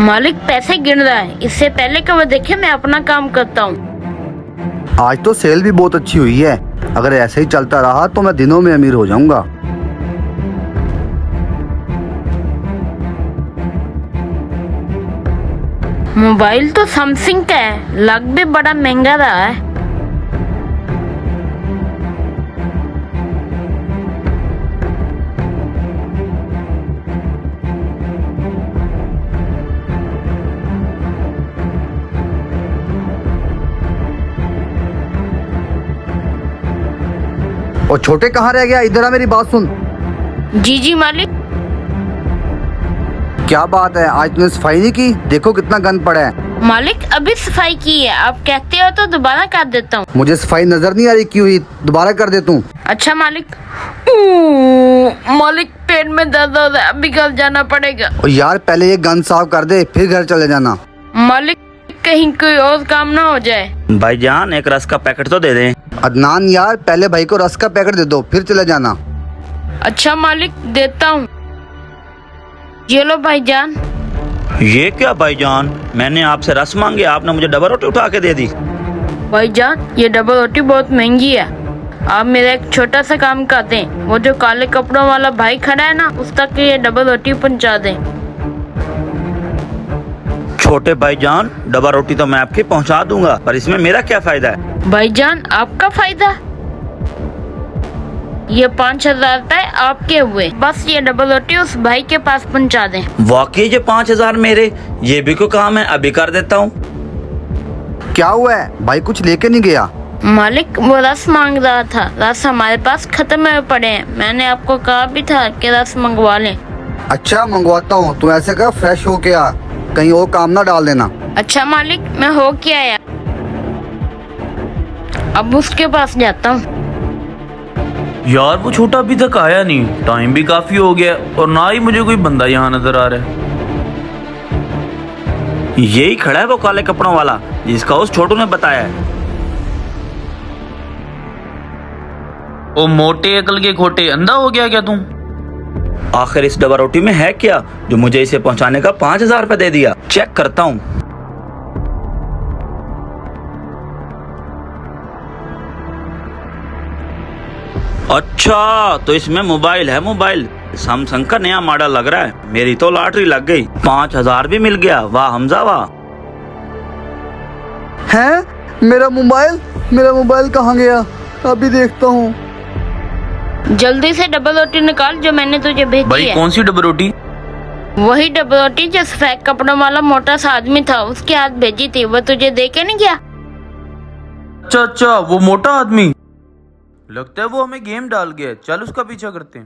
मालिक पैसे गिन रहा है, इससे पहले कि वो देखे मैं अपना काम करता हूँ। आज तो सेल भी बहुत अच्छी हुई है। अगर ऐसे ही चलता रहा तो मैं दिनों में अमीर हो जाऊंगा। मोबाइल तो सैमसंग का है, लग भी बड़ा महंगा रहा है। और छोटे कहाँ रह गया? इधर आ, मेरी बात सुन। जी जी मालिक। क्या बात है, आज तूने सफाई नहीं की? देखो कितना गंद पड़ा है। मालिक अभी सफाई की है, आप कहते हो तो दोबारा कर देता हूँ। मुझे सफाई नजर नहीं आ रही क्यों हुई, दोबारा कर दे तू। अच्छा मालिक। मालिक पेट में दर्द हो रहा है, अभी घर जाना पड़ेगा। और यार पहले ये गंद साफ कर दे, फिर घर चले जाना। मालिक कहीं कोई और काम ना हो जाए। भाईजान एक रस का पैकेट तो दे दें। अदनान यार पहले भाई को रस का पैकेट दे दो, फिर चले जाना। अच्छा मालिक देता हूँ, ये लो भाईजान। ये क्या भाईजान, मैंने आपसे रस मांगे, आपने मुझे डबल रोटी उठा के दे दी। भाईजान ये डबल रोटी बहुत महंगी है, आप मेरा एक छोटा सा काम कर दें। वो जो काले कपड़ों वाला भाई खड़ा है ना, उस तक ये डबल रोटी पहुंचा दें। छोटे भाईजान डबल रोटी तो मैं आपकी पहुंचा दूंगा, पर इसमें मेरा क्या फायदा है? भाईजान आपका फायदा? ये 5,000 रुपए आपके हुए, बस ये डबल रोटी उस भाई के पास पहुंचा दें। वाकई ये 5,000 मेरे, ये भी कोई काम है, अभी कर देता हूँ। क्या हुआ है? भाई कुछ लेके नहीं गया? मालिक वो रस मांग रहा था, रस हमारे पास खत्म हुए पड़े हैं, मैंने आपको कहा भी था कि रस मंगवा लें। अच्छा मंगवाता हूँ, तू ऐसे कर फ्रेश होके आ, कहीं और काम ना डाल देना। अच्छा मालिक मैं हो के आया, अब उसके पास जाता हूँ। यार वो छोटा अभी तक आया नहीं, टाइम भी काफी हो गया और ना ही मुझे कोई बंदा यहाँ नजर आ रहा है। यही खड़ा है वो काले कपड़ों वाला, जिसका उस छोटू ने बताया है। ओ मोटे अकल के खोटे, अंधा हो गया क्या तुम? आखिर इस डबल रोटी में है क्या जो मुझे इसे पहुंचाने का 5,000 रुपए दे दिया? चेक करता हूँ। अच्छा तो इसमें मोबाइल है, मोबाइल सैमसंग का नया मॉडल लग रहा है। मेरी तो लॉटरी लग गई, 5,000 भी मिल गया। वाह हमजा वाह। हैं? मेरा मोबाइल कहाँ गया? अभी देखता हूँ। जल्दी से डबल रोटी निकाल जो मैंने तुझे भेजी भाई है। कौन सी डबल रोटी? वही डबल रोटी जो सफेद कपड़ों वाला मोटा सा आदमी था, उसके हाथ भेजी थी, वो तुझे दे के नहीं गया? अच्छा वो मोटा आदमी, लगता है वो हमें गेम डाल गया, चल उसका पीछा करते हैं।